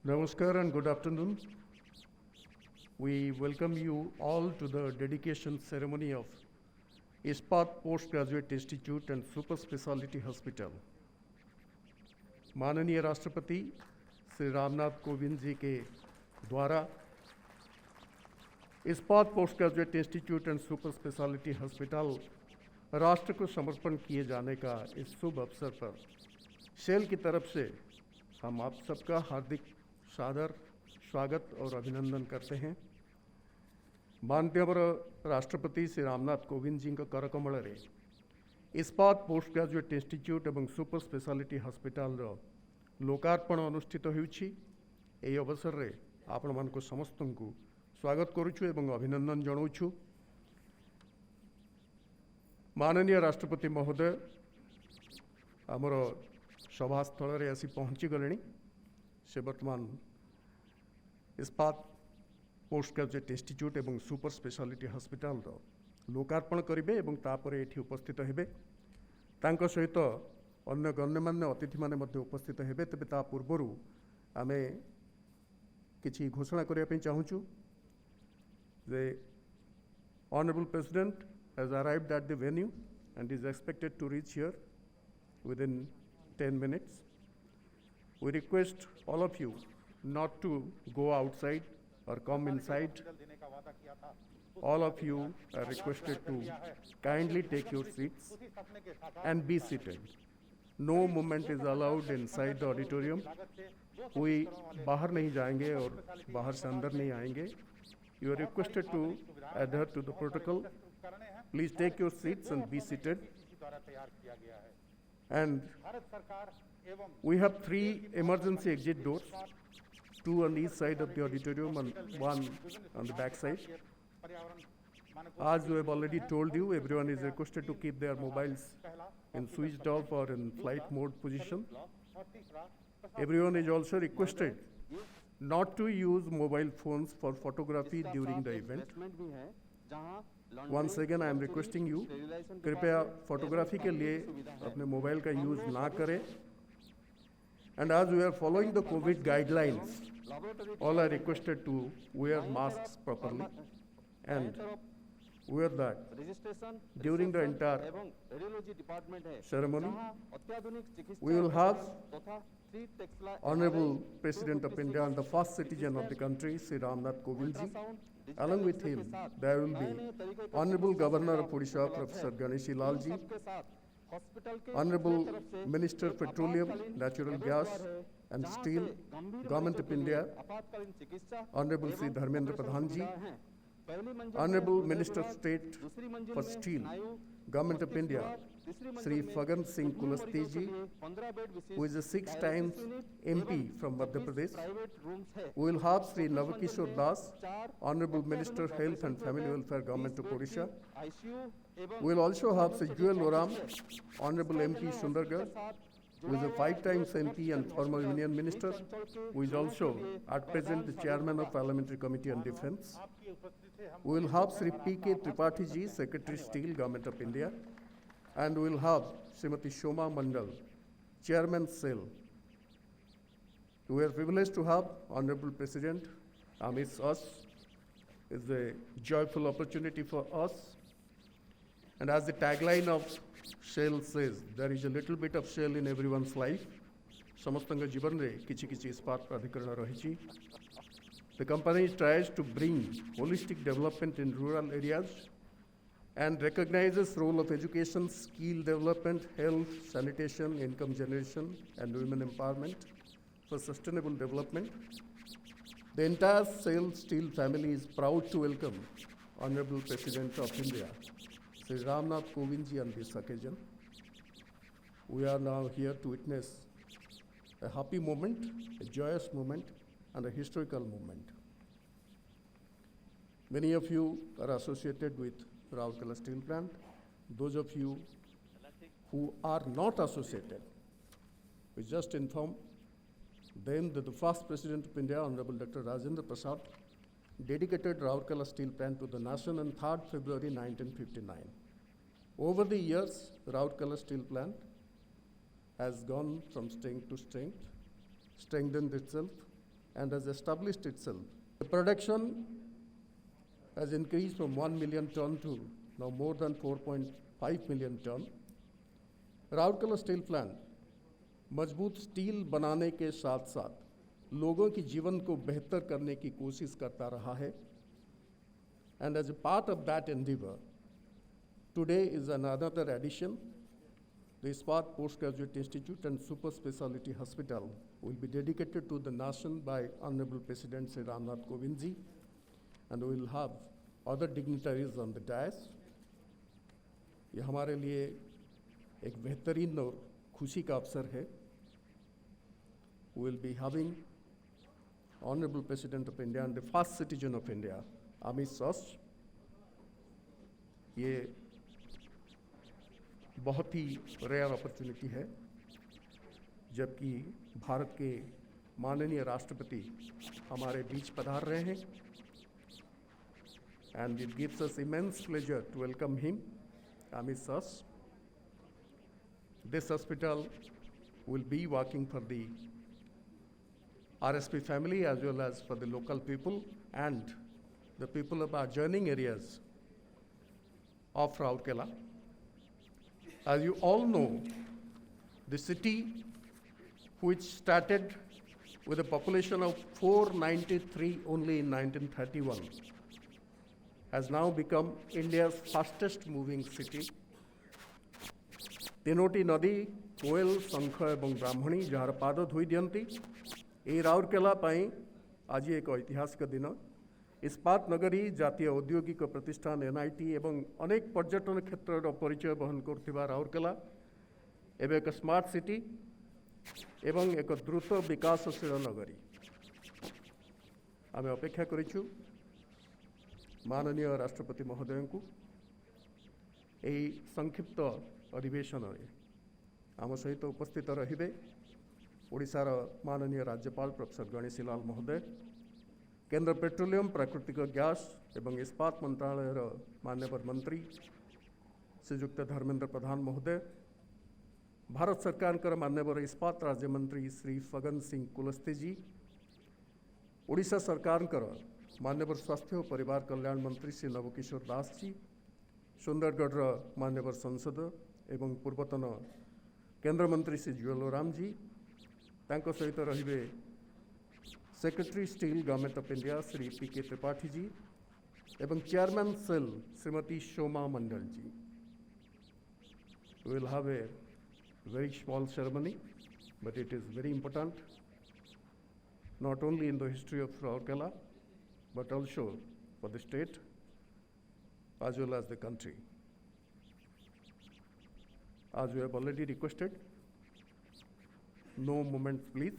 Namaskar and good afternoon. We welcome you all to the dedication ceremony of Ispat Postgraduate Institute and Super Speciality Hospital. माननीय राष्ट्रपति श्री रामनाथ कोविंद जी के द्वारा इस्पात post graduate institute and super speciality hospital राष्ट्र को समर्पण किए जाने का इस शुभ अवसर पर शेल की तरफ से हम आप सबका हार्दिक सादर स्वागत और अभिनंदन करते हैं। माननीय राष्ट्रपति श्री रामनाथ कोविंद जी करकमल इस्पात पोस्ट ग्रेजुएट इंस्टीट्यूट एवं सुपर स्पेशलिटी हॉस्पिटल लोकार्पण अनुष्ठित होउछि। एही अवसर रे आपण मानको समस्त को स्वागत करुछु एवं अभिनंदन जणाउछु। माननीय राष्ट्रपति महोदय आमर सभास्थल रे आसी पहुँची गले। से वर्तमान इस्पात पोस्ट ग्रेजुएट इंस्टीट्यूट एवं सुपर स्पेशलिटी हॉस्पिटल लोकार्पण करेंगे एवं तापरे एठी उपस्थित हेबे। तांको सहित अन्य गण्यमान्य अतिथि माने मध्य उपस्थित हेबे। तबे ता पूर्वरु आमे किछि घोषणा करिया पे चाहूछु। The Honorable President has arrived at the venue and is expected to reach here within 10 minutes. We request all of you not to go outside or come inside. All of you are requested to kindly take your seats and be seated. No movement is allowed inside the auditorium. कोई बाहर नहीं जाएंगे और बाहर से अंदर नहीं आएंगे. You are requested to adhere to the protocol. Please take your seats and be seated. And we have 3 emergency exit doors, 2 on each side of the auditorium and 1 on the back side. As we have already told you, everyone is requested to keep their mobiles in switched off or in flight mode position. Everyone is also requested not to use mobile phones for photography during the event. Once again, I am requesting you, कृपया photography के लिए अपने mobile का use ना करें. And as we are following the COVID guidelines, all are requested to wear masks properly and wear that during the entire ceremony. We will have Honorable President of India and the first citizen of the country, Sri Ramnath Kovind ji. Along with him, there will be Honorable Governor of Odisha, Professor Ganeshi Lal ji, Honorable Minister of Petroleum, Natural Gas and Steel, Government of India, Honorable Sri Dharmendra Pradhan ji, Honorable Minister of State for Steel, Government of India, Sri Fagan Singh Kulasti ji, who is a 6 times MP from Madhya Pradesh. We will have Sri Navakishore Das, Honorable Minister of Health and Family Welfare, Government of Odisha. We will also have Sri Jewel Oram, Honorable MP Sundargarh, who is a 5 times MP and former Union Minister, who is also at present the Chairman of Parliamentary Committee on Defence. We will have Sri P.K. Tripathi ji, Secretary Steel, Government of India, and we will have Srimati Shoma Mandal, Chairman Cell. We are privileged to have Honorable President amidst us. It's a joyful opportunity for us. And as the tagline of Shell says, there is a little bit of Shell in everyone's life. समस्तंग जीवन रे किछि किछि इस्पात प्राधिकरण रहिछि. The company tries to bring holistic development in rural areas and recognizes role of education, skill development, health, sanitation, income generation, and women empowerment for sustainable development. The entire Shell Steel family is proud to welcome Honorable President of India, Sri Ramnath Kovind ji on this occasion. We are now here to witness a happy moment, a joyous moment, and a historical moment. Many of you are associated with Rourkela Steel Plant. Those of you who are not associated, we just inform them that the first President of India, Honorable Dr. Rajendra Prasad, dedicated Rourkela Steel Plant to the nation on 3rd February 1959. Over the years, Rourkela Steel Plant has gone from strength to strength, strengthened itself, and has established itself. The production has increased from 1 million ton to now more than 4.5 million ton. Rourkela steel plant मजबूत steel बनाने के साथ साथ लोगों की जीवन को बेहतर करने की कोशिश करता रहा है. And as a part of that endeavor, today is another addition. The Ispat Postgraduate Institute and Super Speciality Hospital will be dedicated to the nation by Honorable President Sri Ramnath Kovind ji, and we will have other dignitaries on the dais. ये हमारे लिए एक बेहतरीन और खुशी का अवसर है. We will be having Honorable President of India and the first citizen of India, Amit Shah. ये बहुत ही रेयर अपॉर्चुनिटी है, जबकि भारत के माननीय राष्ट्रपति हमारे बीच पधार रहे हैं. And it gives us immense pleasure to welcome him, Amit Shah. This hospital will be working for the RSP family as well as for the local people and the people of our adjoining areas of Rourkela. As you all know, the city, which started with a population of 493 only in 1931, has now become India's fastest moving city. तीनोटी नदी कोयल शंख एवं ब्राह्मणी jar पाद धोई दियंती. ए राउरकेला पाई आज एक ऐतिहासिक दिन. इस्पात नगरी जातीय औद्योगिक प्रतिष्ठान NIT एवं अनेक पर्यटन क्षेत्र परिचय बहन करथिबा राउरकेला एवं एक स्मार्ट सिटी एवं एक द्रुत विकासशील नगरी. आमे अपेक्षा करिछु माननीय राष्ट्रपति महोदय को एई संक्षिप्त अधिवेशन आम सहित उपस्थित रहिबे ओडिशार माननीय राज्यपाल प्रोफेसर गणेशी लाल महोदय, केंद्र पेट्रोलियम प्राकृतिक गैस एवं इस्पात मंत्रालयर मान्यवर मंत्री श्रीयुक्त धर्मेंद्र प्रधान महोदय, भारत सरकार मान्यवर इस्पात राज्य मंत्री श्री फगन सिंह कुलस्ते जी, ओडिशा सरकार मान्यवर स्वास्थ्य और परिवार कल्याण मंत्री श्री नवकिशोर दास जी, सुंदरगढ़ मान्यवर सांसद एवं पूर्वतन केंद्र मंत्री श्री जुएल ओराम जी, तांको सहित रहिबे secretary steel government of India Shri PK Tripathi ji एवं chairman SAIL Shrimati Shoma Mandal ji. We will have a very small ceremony, but it is very important, not only in the history of Rourkela, but also for the state as well as the country. As we have already requested, no moments please.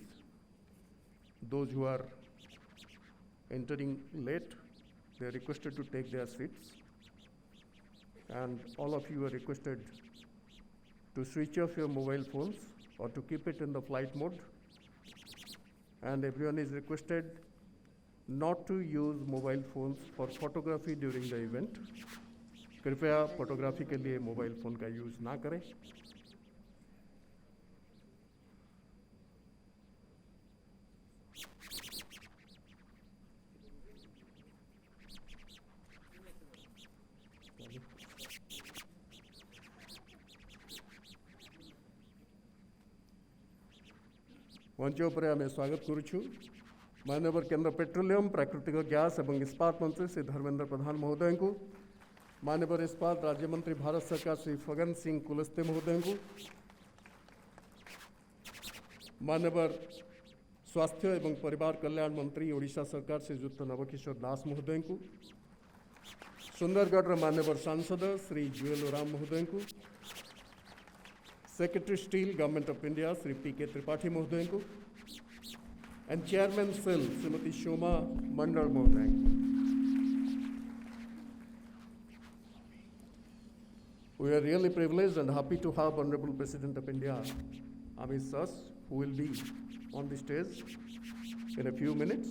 Those who are entering late, they are requested to take their seats. And all of you are requested to switch off your mobile phones or to keep it in the flight mode. And everyone is requested not to use mobile phones for photography during the event. कृपया photography के लिए mobile phone का use ना करें. मंच उपर आम स्वागत करुछु माननीय केंद्र पेट्रोलियम प्राकृतिक गैस एवं इस्पात मंत्री श्री धर्मेंद्र प्रधान महोदय को, माननीय इस्पात राज्य मंत्री भारत सरकार श्री फगन सिंह कुलस्ते महोदय को, माननीय स्वास्थ्य एवं परिवार कल्याण मंत्री ओडिशा सरकार श्रीयुक्त नवकिशोर दास महोदय को, सुंदरगढ़ माननीय सांसद श्री जुएल ओराम महोदय को, secretary steel government of India Shri PK Tripathi महोदय को, and chairman SAIL Shrimati Shoma मंडल महोदय. We are really privileged and happy to have Honorable President of India, Amit Shah, who will be on the stage in a few minutes.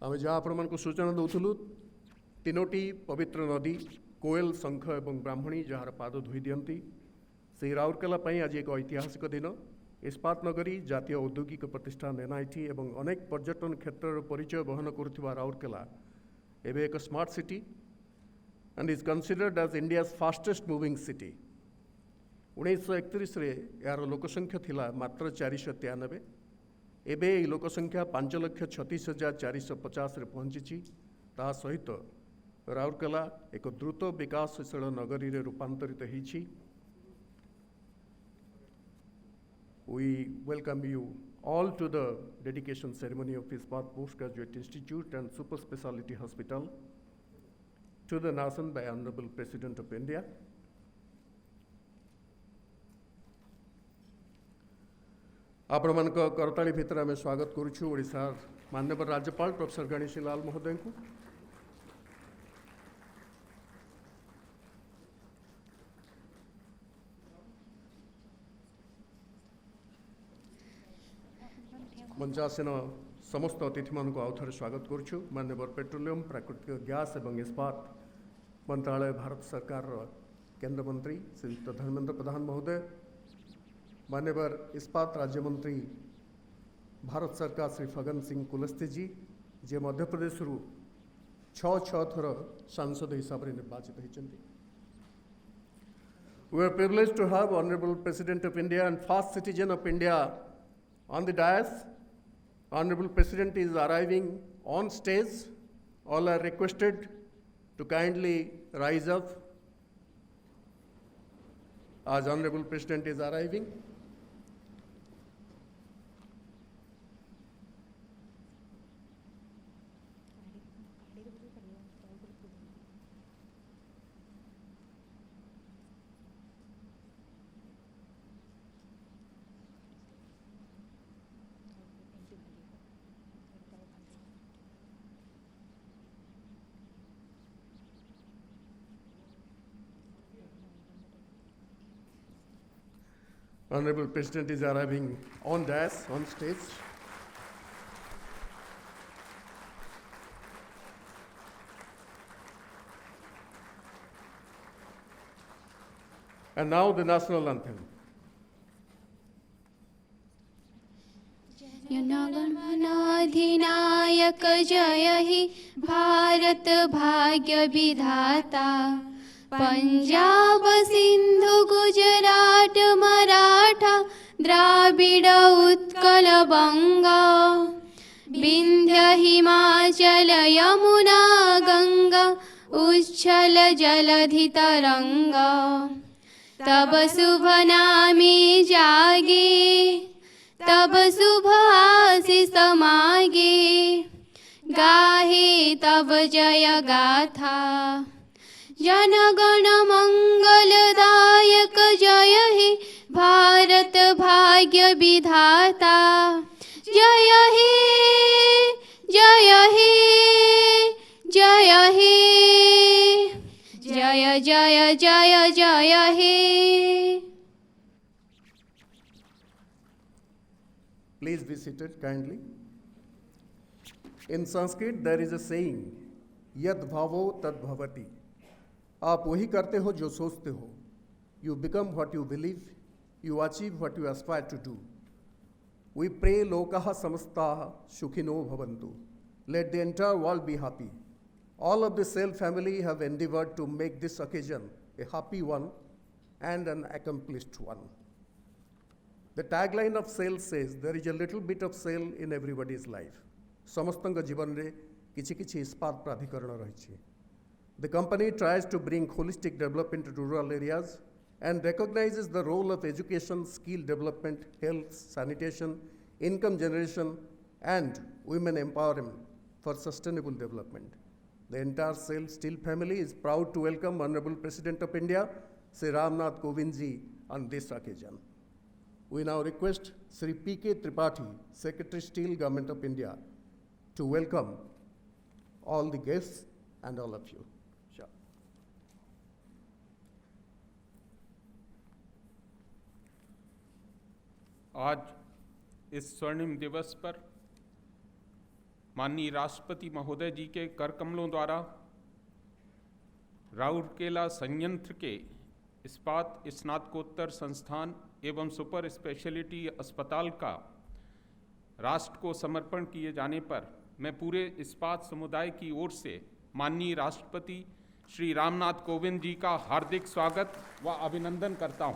आम जहाँ आपण सूचना दूलु तीनोटी पवित्र नदी कोयल शंख और ब्राह्मणी जार पाद धोई दियंती से राउरकेला आज एक ऐतिहासिक दिन इस्पात नगरी जातीय औद्योगिक प्रतिष्ठान एनआईटी और अनेक पर्यटन क्षेत्र परिचय बहन करुवा राउरकेला एवं एक smart city and is considered as India's fastest moving city 1931 यार लोकसंख्या थिला मात्र 493 एबे लोकसंख्या 5,36,450 पहुंची ता सहित राउरकेला एक द्रुत विकासशील नगरी रे रूपांतरित होईछि। We welcome you all to the dedication ceremony of Ispat Postgraduate Institute and Super Speciality Hospital to the nation by Honorable President of India. आपण मानक करताली भितर आम स्वागत करुछु ओडिशा माननीय राज्यपाल प्रोफेसर गणेशी लाल महोदय को। मंचासीन समस्त अतिथि मानक आउ थे स्वागत करुछु। माननीय पेट्रोलियम प्राकृतिक गैस एवं इस्पात मंत्रालय भारत सरकार केंद्र मंत्री श्रीयुक्त धर्मेंद्र प्रधान महोदय, मान्यवर इस्पात राज्य मंत्री भारत सरकार श्री फगन सिंह कुलस्ते जी जे मध्य प्रदेश रु 6 थर सांसद हिसाब से निर्वाचित होती। We are privileged to have Honorable President of India and first citizen of India on the dais. Honorable President is arriving on stage. All are requested to kindly rise up as Honorable President is arriving. Honorable President is arriving on dais, on stage. And now the national anthem. जनगणमनाधिनायक जय हे भारत भाग्य विधाता, पंजाब सिंधु गुजरात मराठा द्राविड़ उत्कल बंगा, विंध्य हिमाचल यमुना गंगा उच्छल जलधि तरंगा। तब शुभ नामे जागे, तब शुभ आशीष मागे, गाहे तब जय गाथा। जनगण मंगलदायक जय हे भारत भाग्य विधाता, जय हे जय हे जय हे जय जय जय जय हे। Please be seated kindly. In Sanskrit there is a saying, yad bhavo tad bhavati. आप वही करते हो जो सोचते हो। You become what you believe, you achieve what you aspire to do. We pray lokaha samastah sukhino bhavantu. Let the entire world be happy. All of the SAIL family have endeavored to make this occasion a happy one and an accomplished one. The tagline of SAIL says, there is a little bit of SAIL in everybody's life. समस्तंग जीवन रे किछि किछि इस्पात प्राधिकरण रहिछि। The company tries to bring holistic development to rural areas and recognizes the role of education, skill development, health, sanitation, income generation, and women empowerment for sustainable development. The entire SAIL Steel family is proud to welcome Honorable President of India, Sri Ramnath Kovind ji, on this occasion. We now request Sri P.K. Tripathi, Secretary Steel, Government of India, to welcome all the guests and all of you. Sure. आज इस स्वर्णिम दिवस पर माननीय राष्ट्रपति महोदय जी के कर कमलों द्वारा राउरकेला संयंत्र के इस्पात स्नातकोत्तर संस्थान एवं सुपर स्पेशलिटी अस्पताल का राष्ट्र को समर्पण किए जाने पर मैं पूरे इस्पात समुदाय की ओर से माननीय राष्ट्रपति श्री रामनाथ कोविंद जी का हार्दिक स्वागत व अभिनंदन करता हूं।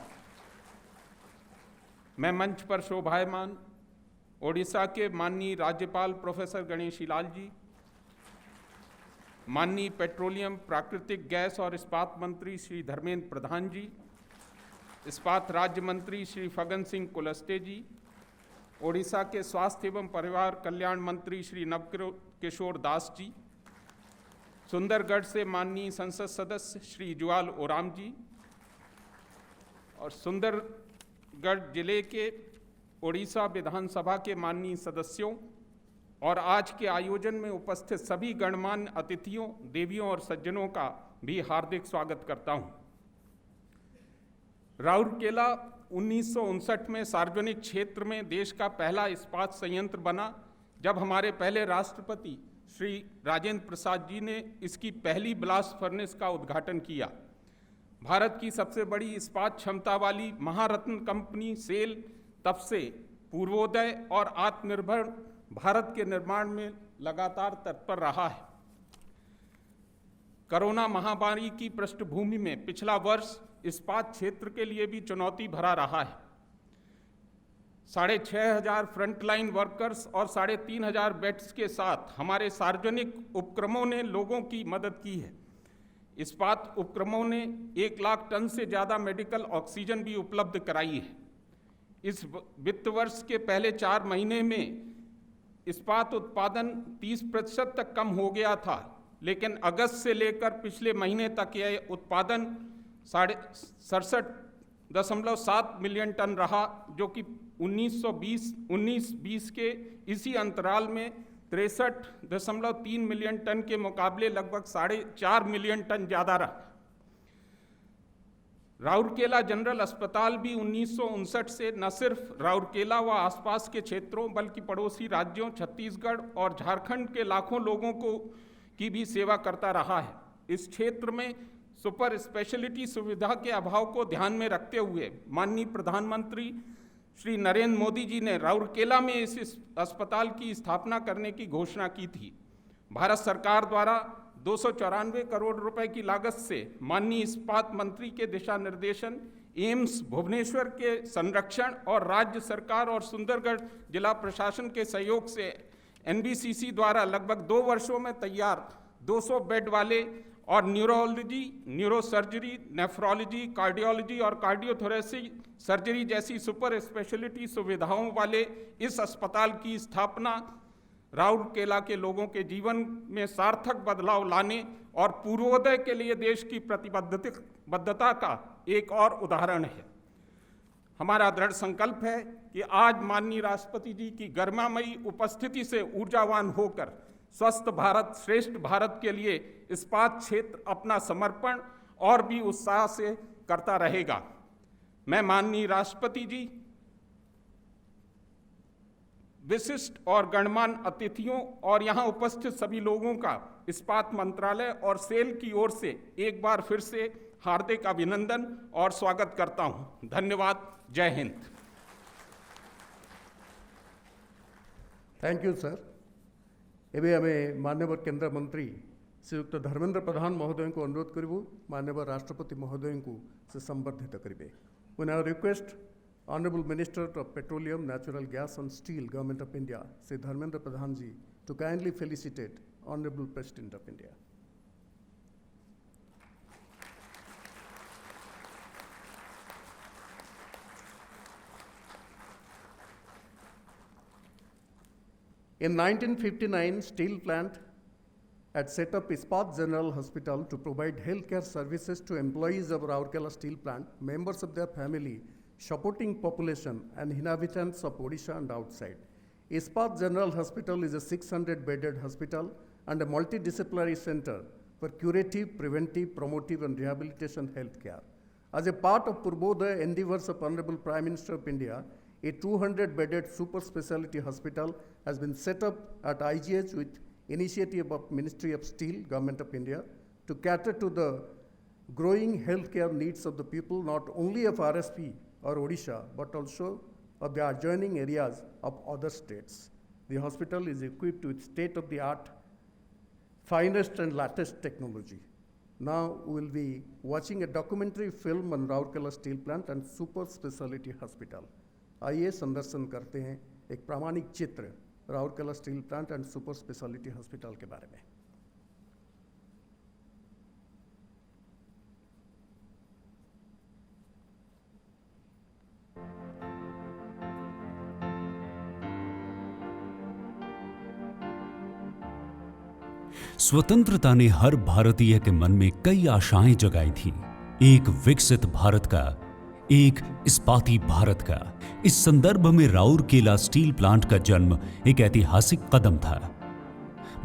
मैं मंच पर शोभायमान ओडिशा के माननीय राज्यपाल प्रोफेसर गणेशी लाल जी, माननीय पेट्रोलियम, प्राकृतिक गैस और इस्पात मंत्री श्री धर्मेंद्र प्रधान जी, इस्पात राज्य मंत्री श्री फगन सिंह कुलस्ते जी, ओडिशा के स्वास्थ्य एवं परिवार कल्याण मंत्री श्री नवकिशोर दास जी, सुंदरगढ़ से माननीय संसद सदस्य श्री जुआल ओराम जी और सुंदरगढ़ जिले के ओडिशा विधानसभा के माननीय सदस्यों और आज के आयोजन में उपस्थित सभी गणमान्य अतिथियों, देवियों और सज्जनों का भी हार्दिक स्वागत करता हूं। राउरकेला 1959 में सार्वजनिक क्षेत्र में देश का पहला इस्पात संयंत्र बना, जब हमारे पहले राष्ट्रपति श्री राजेंद्र प्रसाद जी ने इसकी पहली ब्लास्ट फर्नेस का उद्घाटन किया। भारत की सबसे बड़ी इस्पात क्षमता वाली महारत्न कंपनी सेल तब से पूर्वोदय और आत्मनिर्भर भारत के निर्माण में लगातार तत्पर रहा है। कोरोना महामारी की पृष्ठभूमि में पिछला वर्ष इस्पात क्षेत्र के लिए भी चुनौती भरा रहा है। 6,500 फ्रंटलाइन वर्कर्स और 3,500 बेड्स के साथ हमारे सार्वजनिक उपक्रमों ने लोगों की मदद की है। इस्पात उपक्रमों ने 1 लाख टन से ज़्यादा मेडिकल ऑक्सीजन भी उपलब्ध कराई है। इस वित्त वर्ष के पहले 4 महीने में इस्पात उत्पादन 30% तक कम हो गया था, लेकिन अगस्त से लेकर पिछले महीने तक यह उत्पादन 67.7 मिलियन टन रहा, जो कि 1920 के इसी अंतराल में 63.3 मिलियन टन के मुकाबले लगभग 4.5 मिलियन टन ज़्यादा रहा। राउरकेला जनरल अस्पताल भी 1959 से न सिर्फ राउरकेला व आसपास के क्षेत्रों बल्कि पड़ोसी राज्यों छत्तीसगढ़ और झारखंड के लाखों लोगों की भी सेवा करता रहा है। इस क्षेत्र में सुपर स्पेशलिटी सुविधा के अभाव को ध्यान में रखते हुए माननीय प्रधानमंत्री श्री नरेंद्र मोदी जी ने राउरकेला में इस अस्पताल की स्थापना करने की घोषणा की थी। भारत सरकार द्वारा 294 करोड़ रुपए की लागत से माननीय इस्पात मंत्री के दिशा निर्देशन, एम्स भुवनेश्वर के संरक्षण और राज्य सरकार और सुंदरगढ़ जिला प्रशासन के सहयोग से एनबीसीसी द्वारा लगभग 2 वर्षों में तैयार 200 बेड वाले और न्यूरोलॉजी, न्यूरोसर्जरी, नेफ्रोलॉजी, कार्डियोलॉजी और कार्डियोथोरेसिक सर्जरी जैसी सुपर स्पेशलिटी सुविधाओं वाले इस अस्पताल की स्थापना राउरकेला के लोगों के जीवन में सार्थक बदलाव लाने और पूर्वोदय के लिए देश की प्रतिबद्धता का एक और उदाहरण है। हमारा दृढ़ संकल्प है कि आज माननीय राष्ट्रपति जी की गरिमामयी उपस्थिति से ऊर्जावान होकर स्वस्थ भारत, श्रेष्ठ भारत के लिए इस्पात क्षेत्र अपना समर्पण और भी उत्साह से करता रहेगा। मैं माननीय राष्ट्रपति जी, विशिष्ट और गणमान्य अतिथियों और यहाँ उपस्थित सभी लोगों का इस्पात मंत्रालय और सेल की ओर से एक बार फिर से हार्दिक अभिनंदन और स्वागत करता हूँ। धन्यवाद। जय हिंद। Thank you sir. एवं आम माननीय केंद्र मंत्री श्रीयुक्त धर्मेंद्र प्रधान महोदय को अनुरोध करूँ माननीय राष्ट्रपति महोदय को से संबर्धित करेंगे। We now request Honorable Minister of Petroleum, Natural Gas and Steel, Government of India, Sri Dharmendra Pradhan ji, to kindly felicitate Honorable President of India. In 1959, steel plant had set up Ispat General Hospital to provide healthcare services to employees of Rourkela Steel Plant, members of their family, supporting population and inhabitants of Odisha and outside. Ispat General Hospital is a 600-bedded hospital and a multidisciplinary center for curative, preventive, promotive, and rehabilitation healthcare. As a part of Purvodaya endeavors of Honorable Prime Minister of India, a 200-bedded super specialty hospital has been set up at IGH with initiative of Ministry of Steel, Government of India, to cater to the growing healthcare needs of the people, not only of RSP or Odisha, but also of the adjoining areas of other states. The hospital is equipped with state-of-the-art, finest and latest technology. Now we will be watching a documentary film on Rourkela Steel Plant and Super Specialty Hospital. आइए संदर्शन करते हैं एक प्रामाणिक चित्र Rourkela steel plant and super speciality hospital के बारे में। स्वतंत्रता ने हर भारतीय के मन में कई आशाएं जगाई थीं। एक विकसित भारत का, एक इस्पाती भारत का। इस संदर्भ में राउरकेला स्टील प्लांट का जन्म एक ऐतिहासिक कदम था।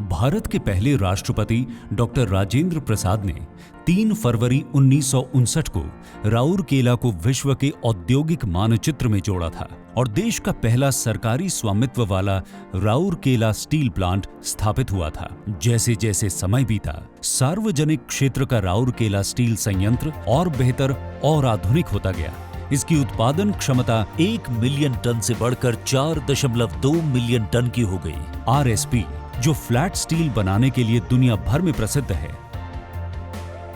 भारत के पहले राष्ट्रपति डॉक्टर राजेंद्र प्रसाद ने 3 फरवरी 1959 को राउरकेला को विश्व के औद्योगिक मानचित्र में जोड़ा था और देश का पहला सरकारी स्वामित्व वाला राउरकेला स्टील प्लांट स्थापित हुआ था। जैसे जैसे समय बीता, सार्वजनिक क्षेत्र का राउरकेला स्टील संयंत्र और बेहतर और आधुनिक होता गया। इसकी उत्पादन क्षमता 1 मिलियन टन से बढ़कर 4.2 मिलियन टन की हो गई। RSP, जो फ्लैट स्टील बनाने के लिए दुनिया भर में प्रसिद्ध है,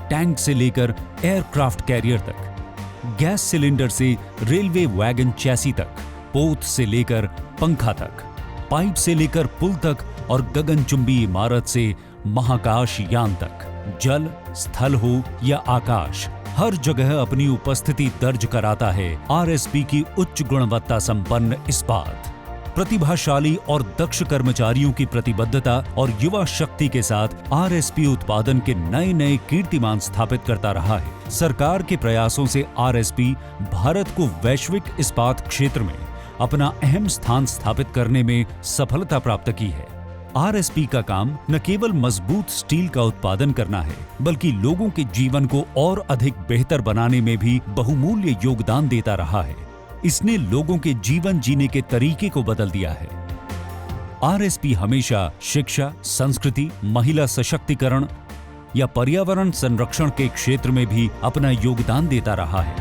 टैंक से लेकर एयरक्राफ्ट कैरियर तक, गैस सिलेंडर से रेलवे वैगन चैसी तक, पोत से लेकर पंखा तक, पाइप से लेकर पुल तक और गगनचुंबी इमारत से महाकाश यान तक, जल, स्थल हो या आकाश, हर जगह अपनी उपस्थिति दर्ज कराता है RSP की उच्च गुणवत्ता संपन्न इस्पात। प्रतिभाशाली और दक्ष कर्मचारियों की प्रतिबद्धता और युवा शक्ति के साथ RSP उत्पादन के नए नए कीर्तिमान स्थापित करता रहा है। सरकार के प्रयासों से RSP भारत को वैश्विक इस्पात क्षेत्र में अपना अहम स्थान स्थापित करने में सफलता प्राप्त की है। RSP का काम न केवल मजबूत स्टील का उत्पादन करना है, बल्कि लोगों के जीवन को और अधिक बेहतर बनाने में भी बहुमूल्य योगदान देता रहा है। इसने लोगों के जीवन जीने के तरीके को बदल दिया है। RSP हमेशा शिक्षा, संस्कृति, महिला सशक्तिकरण या पर्यावरण संरक्षण के क्षेत्र में भी अपना योगदान देता रहा है।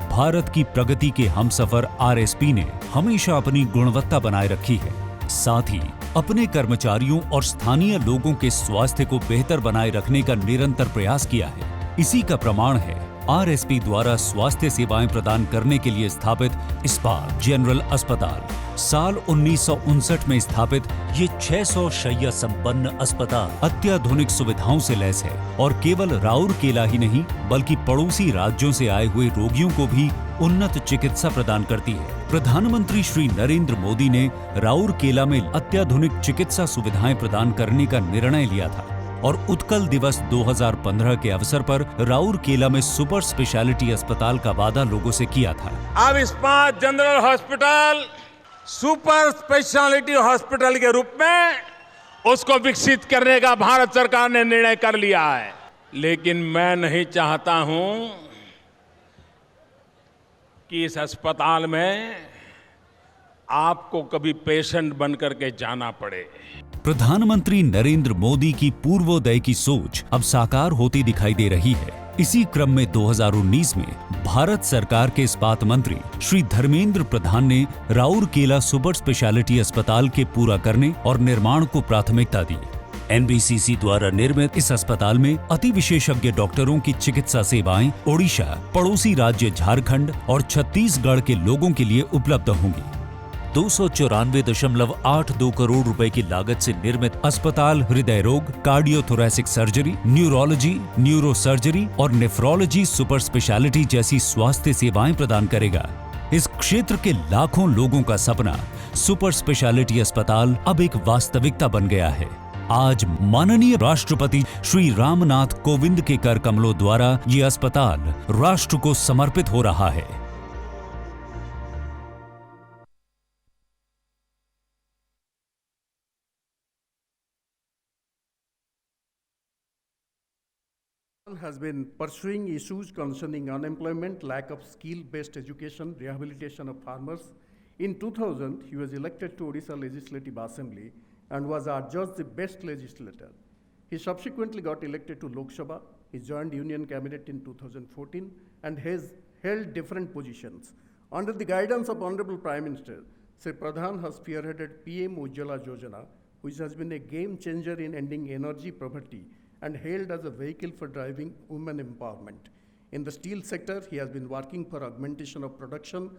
भारत की प्रगति के हमसफर RSP ने हमेशा अपनी गुणवत्ता बनाए रखी है। साथ ही अपने कर्मचारियों और स्थानीय लोगों के स्वास्थ्य को बेहतर बनाए रखने का निरंतर प्रयास किया है। इसी का प्रमाण है RSP द्वारा स्वास्थ्य सेवाएं प्रदान करने के लिए स्थापित इस्पात जनरल अस्पताल। साल 1959 में स्थापित ये 600 शैय्या संपन्न अस्पताल अत्याधुनिक सुविधाओं से लैस है और केवल राउरकेला ही नहीं बल्कि पड़ोसी राज्यों से आए हुए रोगियों को भी उन्नत चिकित्सा प्रदान करती है। प्रधानमंत्री श्री नरेंद्र मोदी ने राउरकेला में अत्याधुनिक चिकित्सा सुविधाएं प्रदान करने का निर्णय लिया था और उत्कल दिवस 2015 के अवसर पर राउरकेला में सुपर स्पेशलिटी अस्पताल का वादा लोगों से किया था। अब इस्पात general hospital super speciality hospital के रूप में उसको विकसित करने का भारत सरकार ने निर्णय कर लिया है। लेकिन मैं नहीं चाहता हूं कि इस अस्पताल में आपको कभी पेशेंट बनकर के जाना पड़े। प्रधानमंत्री नरेंद्र मोदी की पूर्वोदय की सोच अब साकार होती दिखाई दे रही है। इसी क्रम में 2019 में भारत सरकार के इस्पात मंत्री श्री धर्मेंद्र प्रधान ने राउरकेला सुपर स्पेशलिटी अस्पताल के पूरा करने और निर्माण को प्राथमिकता दी। NBCC द्वारा निर्मित इस अस्पताल में अति विशेषज्ञ डॉक्टरों की चिकित्सा सेवाएं ओडिशा, पड़ोसी राज्य झारखंड और छत्तीसगढ़ के लोगों के लिए उपलब्ध होंगी। 294.82 करोड़ रुपए की लागत से निर्मित अस्पताल हृदय रोग, cardiothoracic surgery, neurology, neuro surgery और नेफ्रोलॉजी सुपर स्पेशलिटी जैसी स्वास्थ्य सेवाएं प्रदान करेगा। इस क्षेत्र के लाखों लोगों का सपना सुपर स्पेशलिटी अस्पताल अब एक वास्तविकता बन गया है। आज माननीय राष्ट्रपति श्री रामनाथ कोविंद के कर कमलों द्वारा ये अस्पताल राष्ट्र को समर्पित हो रहा है। has been pursuing issues concerning unemployment, lack of skill-based education, rehabilitation of farmers. In 2000, he was elected to Odisha Legislative Assembly and was adjudged the best legislator. He subsequently got elected to Lok Sabha. He joined Union Cabinet in 2014 and has held different positions. Under the guidance of Honorable Prime Minister, Sri Pradhan has spearheaded PM Ujjwala Yojana, which has been a game changer in ending energy poverty and hailed as a vehicle for driving women empowerment. In the steel sector, he has been working for augmentation of production,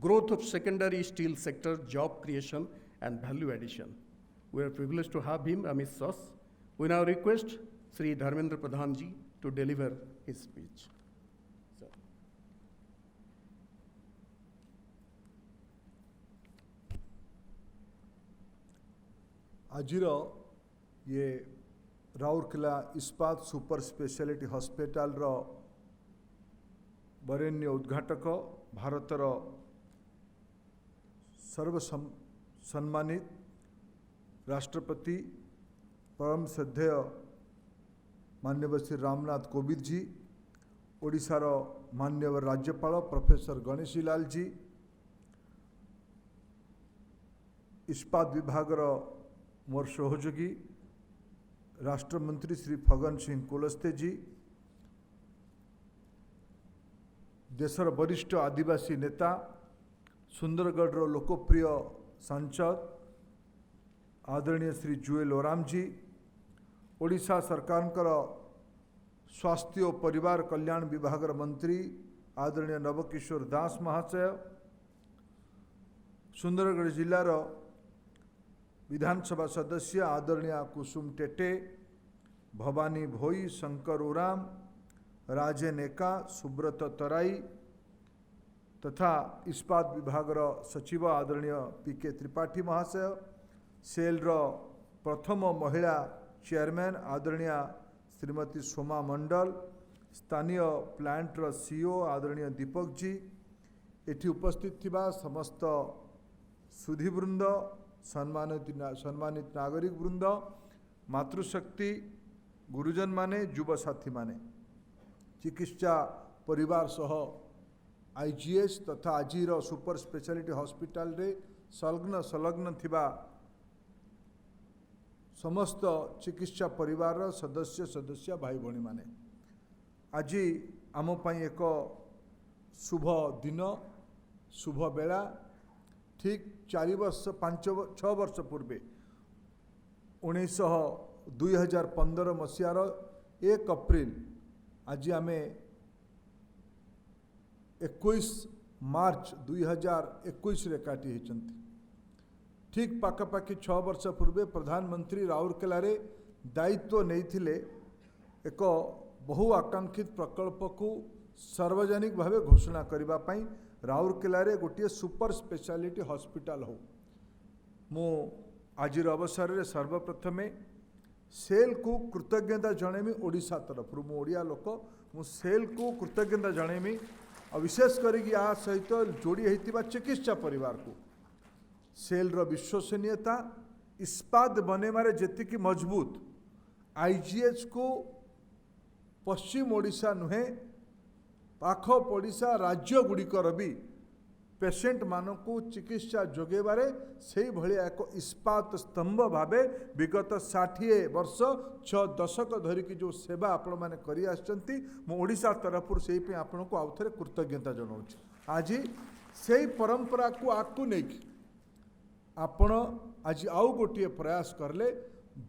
growth of secondary steel sector, job creation, and value addition. We are privileged to have him amidst us. We now request Sri Dharmendra Pradhan ji to deliver his speech. Sir. आजिर ये राउरकेला इस्पात super speciality hospital रो वरेण्य उद्घाटक भारतर सर्व सम्मानित राष्ट्रपति परम श्रद्धेय माननीय श्री रामनाथ कोविंद जी, ओडिशार माननीय राज्यपाल प्रोफेसर गणेशी लाल जी, इस्पात विभाग मोर सहयोगी राष्ट्रमंत्री श्री फगन सिंह कुलस्ते जी, देशर वरिष्ठ आदिवासी नेता सुंदरगढ़ लोकप्रिय सांसद आदरणीय श्री जुएल ओराम जी, ओडिशा सरकार स्वास्थ्य और परिवार कल्याण विभाग मंत्री आदरणीय नवकिशोर दास महाशय, सुंदरगढ़ जिलार विधानसभा सदस्य आदरणीय कुसुम टेटे, भवानी भोई, शंकर ओराम, राजे नेका, सुब्रत तराई तथा इस्पात विभाग सचिव आदरणीय पीके त्रिपाठी महाशय, सेल प्रथम महिला चेयरमैन आदरणीय श्रीमती सोमा मंडल, स्थानीय प्लांट सीओ आदरणीय दीपक जी, एठी उपस्थित थिबा समस्त सुधीवृंद, सम्मानित नागरिक वृंद, मातृशक्ति, गुरुजन माने, युवा साथी माने, चिकित्सा परिवार सह आईजीएस तथा आजिर सुपर स्पेशलिटी हॉस्पिटल रे संलग्न थिबा समस्त चिकित्सा परिवार सदस्य भाई भणी माने, आज आम पई एक शुभ दिन, शुभ बेला, ठीक 4-5-6 वर्ष पूर्वे 2015 मसीहार 1 अप्रैल आज आम 21 मार्च 2021 रे काटी होती। ठीक पाखापाखि 6 वर्ष पूर्वे प्रधानमंत्री राउरकेला रे दायित्व नहीं एक बहु आकांक्षित प्रकल्प को सार्वजनिक भावे घोषणा करने राउरकेला रे गोटे सुपर स्पेशलिटी हॉस्पिटल हो। मु आजिर अवसर रे सर्वप्रथमे सेल को कृतज्ञता जणेमी ओडिशा तरफ मु ओडिया लोक मु सेल को कृतज्ञता जणेमी और विशेष करी आ सहित जोड़ी होता चिकित्सा परिवार को सेल रो विश्वसनीयता इस्पात बनेमारे जेतिकी मजबूत आईजीएच को पश्चिम ओडिशा नुहे पाख पड़िशा राज्य गुड़िकर भी पेसेंट मानू चिकित्सा जोगेबारे से भाया एक इस्पात स्तंभ भावे विगत 60 वर्ष 6 दशक धरिकी जो सेवा आपण मैंने करी आछंती मो ओडिशा तरफ से आपण को आउ थे कृतज्ञता जनाऊँ। आज से परंपरा को आगू नहीं आपण आज आउ गोटे प्रयास करले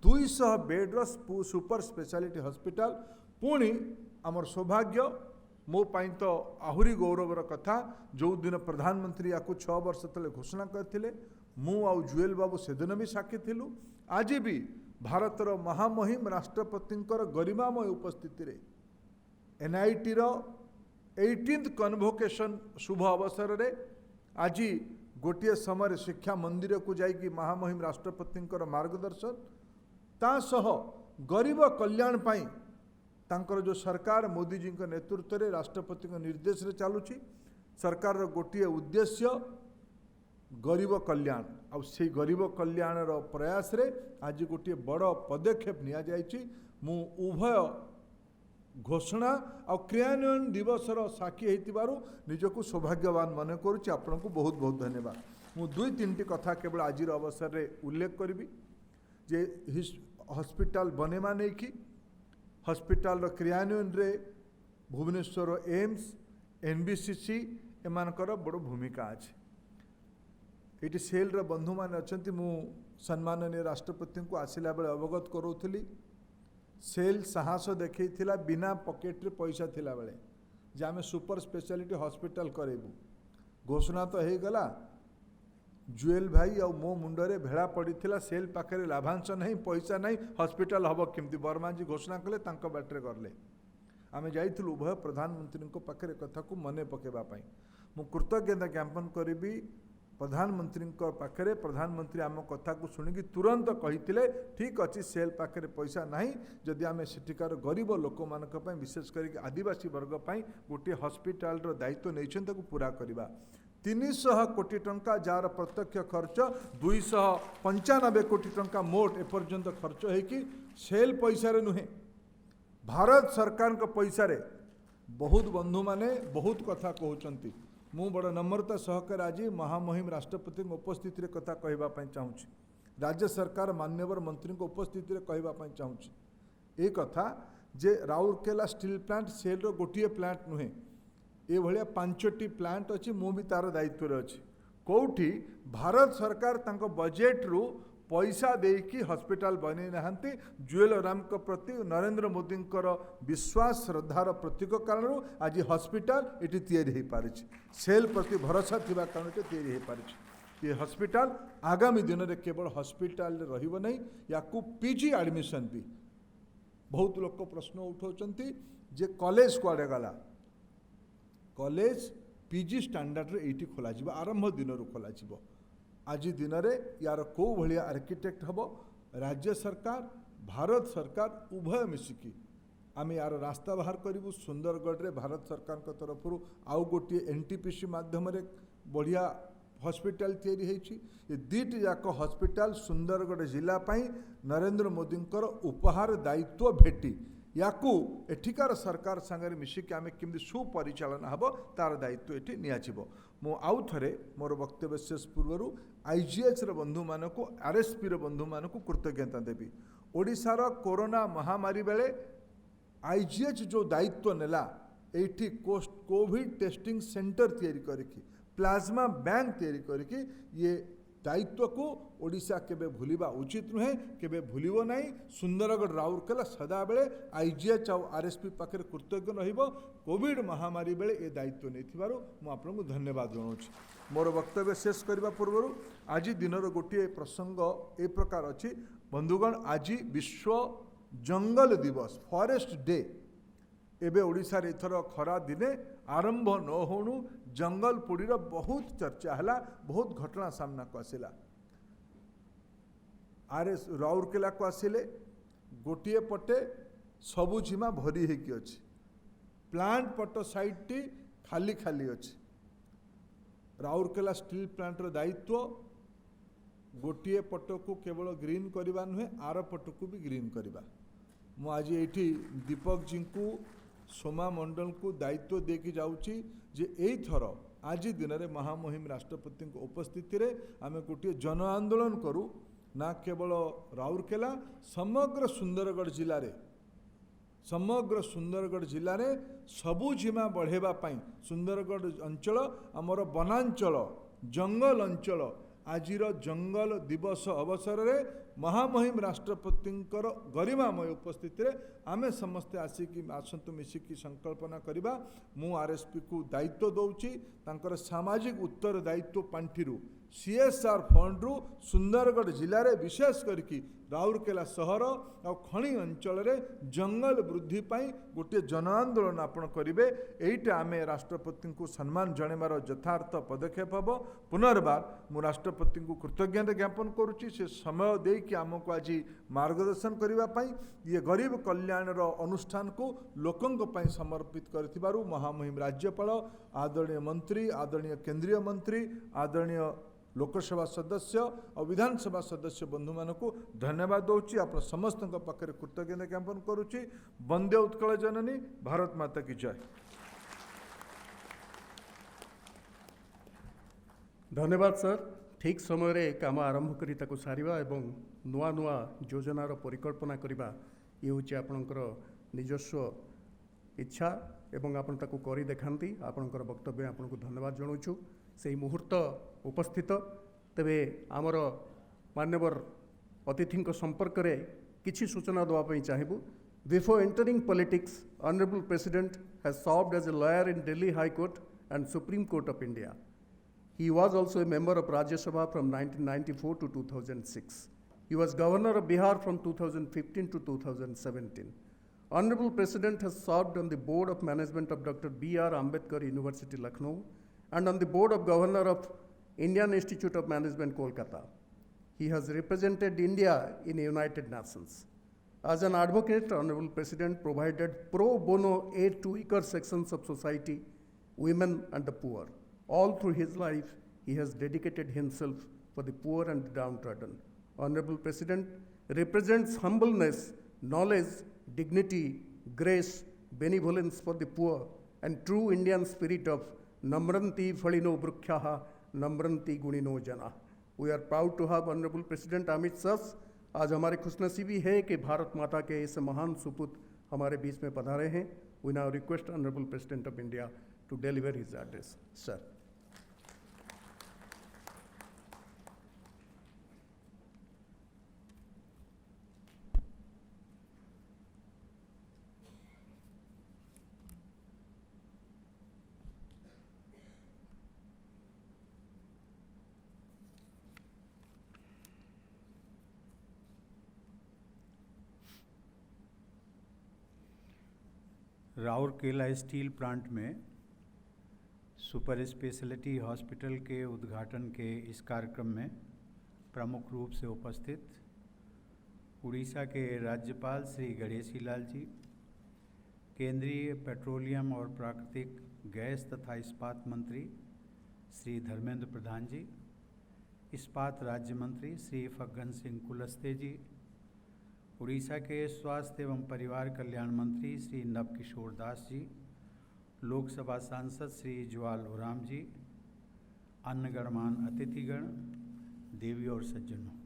200 बेड्र सुपर स्पेशलिटी हॉस्पिटल पुणी आमर सौभाग्य मो पाई तो आहुरी गौरवर कथा जो दिन प्रधानमंत्री या 6 वर्ष तले घोषणा करथिले मु आउ जुएल बाबू से दिन भी साक्षी थिलु। आज भी भारतर महामहिम राष्ट्रपतिंकर गरिमामय उपस्थिति रे एनआईटी रो 18th कन्वोकेशन शुभ अवसर रे आज गोटे समय शिक्षा मंदिर को जाइकी महामहिम राष्ट्रपतिंकर मार्गदर्शन ता सह गरीब कल्याण पाई तांकर जो सरकार मोदी जी के नेतृत्व में राष्ट्रपति निर्देश रे चलुची सरकार गोटे उद्देश्य गरीब कल्याण से गरीब कल्याण प्रयास रे आज गोटे बड़ पदक्षेप निया जायछि। मु उभय घोषणा आ क्रियान्वयन दिवसर साक्षी होइतिबारु निजको सौभाग्यवान मन करुछि। आपनको बहुत बहुत धन्यवाद। मु दुई तीन कथा केवल आज अवसर रे उल्लेख करी जे हॉस्पिटल बनेमा नहीं कि हॉस्पिटल क्रियान्वयन रे भुवनेश्वर एम्स एनबीसीसी एमानकर बड़ भूमिका अच्छे। ये सेल रो बंधु मान अच्छा मु सम्माननीय राष्ट्रपति को आसला बेले अवगत करूली। सेल साहस देखा बिना पॉकेट रे पैसा थिला बेले जे आमे सुपर स्पेशलिटी हॉस्पिटल करेबू। घोषणा तो हो गला जुएल भाई आ मो मुंडरे भेड़ा पड़ीथिला सेल पाखे लाभांश नहीं पैसा नहीं हॉस्पिटल हम केमती वर्मा जी घोषणा कले तांको बाटरे करले। आमे जाइथिलु उभय प्रधानमंत्री को पाखे कथा को मने पकेबा पई मु कृतज्ञता ज्ञापन करी प्रधानमंत्री पाखे। प्रधानमंत्री आम कथा को शुणिकी तुरंत कही ठीक अच्छी सेल पाखे पैसा नहीं जदि आम सेठिकार गरीब लोक मान विशेष करके आदिवासी वर्ग पर गोटे हॉस्पिटल दायित्व नहीं पूरा करवा। 300 कोटी टंका जार प्रत्यक्ष खर्च 295 कोटी टंका मोट एपर्यंत खर्च होगी सेल पैसा नुहे भारत सरकार पैसा रे। बहुत बंधु माने बहुत कथा कहते मु बड़ नम्रता सहकार आज महामहिम राष्ट्रपति उपस्थित रे कथा कहवाई चाहूँगी। राज्य सरकार मान्यवर मंत्री उपस्थित रे कहवाई चाहूँगी ए कथा जे Rourkela steel plant cell row गोटे प्लांट नुहे ये भाया 5टी प्लांट अच्छी मु भी तार दायित्व अच्छी। कौटी भारत सरकार तांको बजेट रु पैसा देकी हॉस्पिटल बने नहांती जुएल राम को प्रति नरेंद्र मोदी विश्वास श्रद्धार प्रतीक कारण आज हॉस्पिटल ये तैयारी हो पारी सेल प्रति भरोसा थिबा कारण तैयारी हो पारी। ये हॉस्पिटल आगामी दिन में केवल हॉस्पिटल रहिबो नहीं याकू पीजी एडमिशन भी बहुत लोक प्रश्न उठाउछंती जे कॉलेज कुआडे गला। कॉलेज पीजी स्टैंडर्ड रे एटी खोला जिवो आरंभ दिन रो खोला जिवो। आज दिन में यार कौ भाया आर्किटेक्ट हम राज्य सरकार भारत सरकार उभय मिसिकी आम यार रास्ता बाहर करूँ। सुंदरगढ़ रे भारत सरकार को तरफ आउ गोटे एनटीपीसी माध्यम बढ़िया हॉस्पिटल तैयारी होइछि। ये दुईटी जाक हॉस्पिटल सुंदरगढ़ जिला पाई नरेंद्र मोदी उपहार दायित्व भेटी याकू एठिकार सरकार सांगे मिसिकी आम केमती सुपरिचालना हम तार दायित्व ये नियाजिबो। मु आउ थरे मोर वक्तव्य शेष पूर्व आईजीएच बंधु मानक आरएसपी बंधु मानक कृतज्ञता देवी। ओडिशार कोरोना महामारी बेले आईजीएच जो दायित्व नेला एठी कोविड टेस्टिंग सेंटर तैयारी करके प्लाज्मा बैंक तैयारी करके ये दायित्व को ओडिशा केबे भूलिबा उचित नुहे केबे भूलिबो नहीं। सुंदरगढ़ राउरकेला सदा बेले आईजीएच आ आरएसपी पाखे कृतज्ञ रहिबो। कोविड महामारी बेले ये दायित्व नहीं मु आपको धन्यवाद जनाऊँ। मोर वक्तव्य शेष करने पूर्व आज दिनर गोटे प्रसंग ए प्रकार अच्छी बंधुगण। आज विश्व जंगल दिवस फॉरेस्ट डे एबे ओडिशा रे एथर खरा दिने आरंभ न होणु जंगल पोड़ीर बहुत चर्चा है बहुत घटना सामना को आसला। आरएस राउरकेला को आसिले गोटे पटे सबुजिमा भरी होकी अच्छी प्लांट पट साइड टी खाली खाली अच्छी। राउरकेला स्टील प्लांट रो दायित्व गोटे पट को केवल ग्रीन करवा नुहे आर पट को भी ग्रीन करवा। मु आज ये दीपक जी को सोमा मंडल को दायित्व देकी जाऊँगी जे एई थर आज दिन में महामहिम राष्ट्रपति उपस्थिति रे आमे गोटे जन आंदोलन करूँ ना केवल राउरकेला समग्र सुंदरगढ़ जिले रे समग्र सुंदरगढ़ जिले में सबुजिमा बढ़ेबा पाई सुंदरगढ़ अंचल आमर वनांचल जंगल अंचल आजिर जंगल दिवस अवसर रे महामहिम राष्ट्रपति गरिमामय उपस्थिति रे आमे समस्ते आसिकी आसतु मिसिकी संकल्पना करिबा। मु आरएसपी को दायित्व दौची तांकर सामाजिक उत्तर दायित्व पांठी सीएसआर फंड रु सुंदरगढ़ जिले में विशेष करके राउरकेला सहर और खणी अंचल रे जंगल वृद्धि पाई गोटे जन आंदोलन आपण करेंगे। यहीटा आम राष्ट्रपति को सम्मान जणेबार यथार्थ पदक्षेप हम। पुनर्बार मु राष्ट्रपति को कृतज्ञता ज्ञापन करुच्ची से समय देकी आमको आज मार्गदर्शन करने ये गरीब कल्याण अनुष्ठान को लोकंक पई समर्पित करथिबारु महामहिम राज्यपाल आदरणीय मंत्री आदरणीय केंद्रीय मंत्री आदरणीय लोकसभा सदस्य और विधानसभा सदस्य बंधु मान को धन्यवाद दूची आप समस्त पाखे कृतज्ञता ज्ञापन करुच्ची। वंदे उत्कल जननी, भारत माता की जय। धन्यवाद सर। ठीक समय काम आरंभ करी ताको सारिबा एवं नुआ नुआ योजनार परिकल्पना करिबा ये होची आपनकर निजस्व इच्छा एवं आपन ताको करी देखांती। आपनकर वक्तव्य आपनको धन्यवाद जणाउछु। सेही मुहूर्त उपस्थित तेबे आमर मान्यवर अतिथि संपर्क रे किछि सूचना देवा पई चाहिबु। Before entering politics, honourable president has served as a lawyer in Delhi high court and supreme court of India. He was also a member of Rajya Sabha from 1994 to 2006. He was Governor of Bihar from 2015 to 2017. Honorable President has served on the Board of Management of Dr. B.R. Ambedkar University, Lucknow, and on the Board of Governor of Indian Institute of Management, Kolkata. He has represented India in the United Nations. As an advocate, Honorable President provided pro bono aid to weaker sections of society, women and the poor. All through his life, he has dedicated himself for the poor and the downtrodden. Honorable President represents humbleness, knowledge, dignity, grace, benevolence for the poor, and true Indian spirit of Namranti Phalino Brukhyaha, Namranti Gunino Jana. We are proud to have Honorable President amidst us. आज हमारे खुशनसीबी है कि भारत माता के इस महान सुपुत्र हमारे बीच में पधारे हैं. We now request Honorable President of India to deliver his address. Sir. Rourkela steel plant में सुपर स्पेशलिटी हॉस्पिटल के उद्घाटन के इस कार्यक्रम में प्रमुख रूप से उपस्थित उड़ीसा के राज्यपाल श्री गणेशी लाल जी, केंद्रीय पेट्रोलियम और प्राकृतिक गैस तथा इस्पात मंत्री श्री धर्मेंद्र प्रधान जी, इस्पात राज्य मंत्री श्री फग्गन सिंह कुलस्ते जी, उड़ीसा के स्वास्थ्य एवं परिवार कल्याण मंत्री श्री नवकिशोर दास जी, लोकसभा सांसद श्री ज्वाल ओराम जी, अन्य गणमान्य अतिथिगण, देवी और सज्जनों,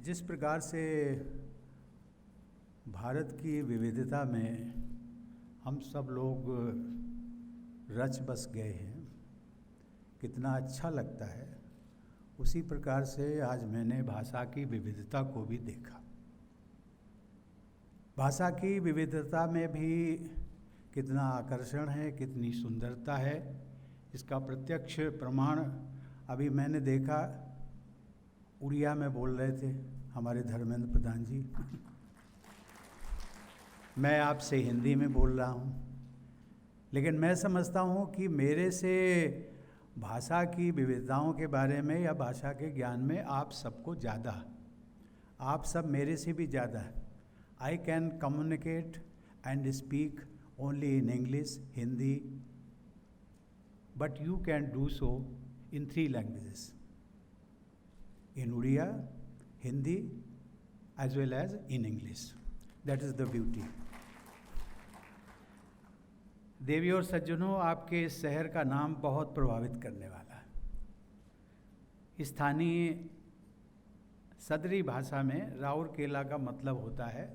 जिस प्रकार से भारत की विविधता में हम सब लोग रच बस गए हैं, कितना अच्छा लगता है, उसी प्रकार से आज मैंने भाषा की विविधता को भी देखा। भाषा की विविधता में भी कितना आकर्षण है, कितनी सुंदरता है, इसका प्रत्यक्ष प्रमाण अभी मैंने देखा। उड़िया में बोल रहे थे हमारे धर्मेंद्र प्रधान जी, मैं आपसे हिंदी में बोल रहा हूँ, लेकिन मैं समझता हूँ कि मेरे से भाषा की विविधताओं के बारे में या भाषा के ज्ञान में आप सबको ज़्यादा, आप सब मेरे से भी ज़्यादा है। I can communicate and speak only in English, Hindi, but you can do so in 3 languages, in Odia, Hindi as well as in English. That is the beauty. देवी और सज्जनों, आपके इस शहर का नाम बहुत प्रभावित करने वाला है। स्थानीय सदरी भाषा में राउरकेला का मतलब होता है,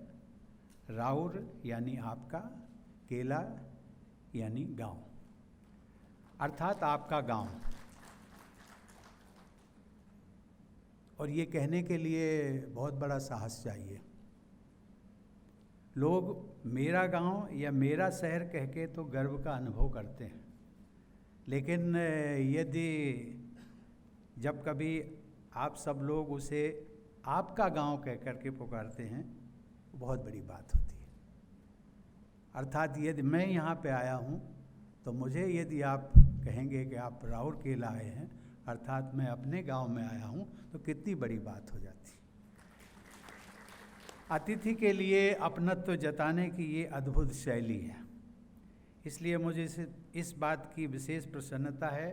राउर यानी आपका, केला यानी गांव, अर्थात आपका गांव। और ये कहने के लिए बहुत बड़ा साहस चाहिए। लोग मेरा गांव या मेरा शहर कह के तो गर्व का अनुभव करते हैं, लेकिन यदि जब कभी आप सब लोग उसे आपका गांव कह कर के पुकारते हैं, बहुत बड़ी बात होती है। अर्थात यदि मैं यहाँ पे आया हूँ तो मुझे यदि आप कहेंगे कि आप राउरकेला आए हैं, अर्थात मैं अपने गांव में आया हूँ, तो कितनी बड़ी बात हो जाती है। अतिथि के लिए अपनत्व जताने की ये अद्भुत शैली है। इसलिए मुझे इस बात की विशेष प्रसन्नता है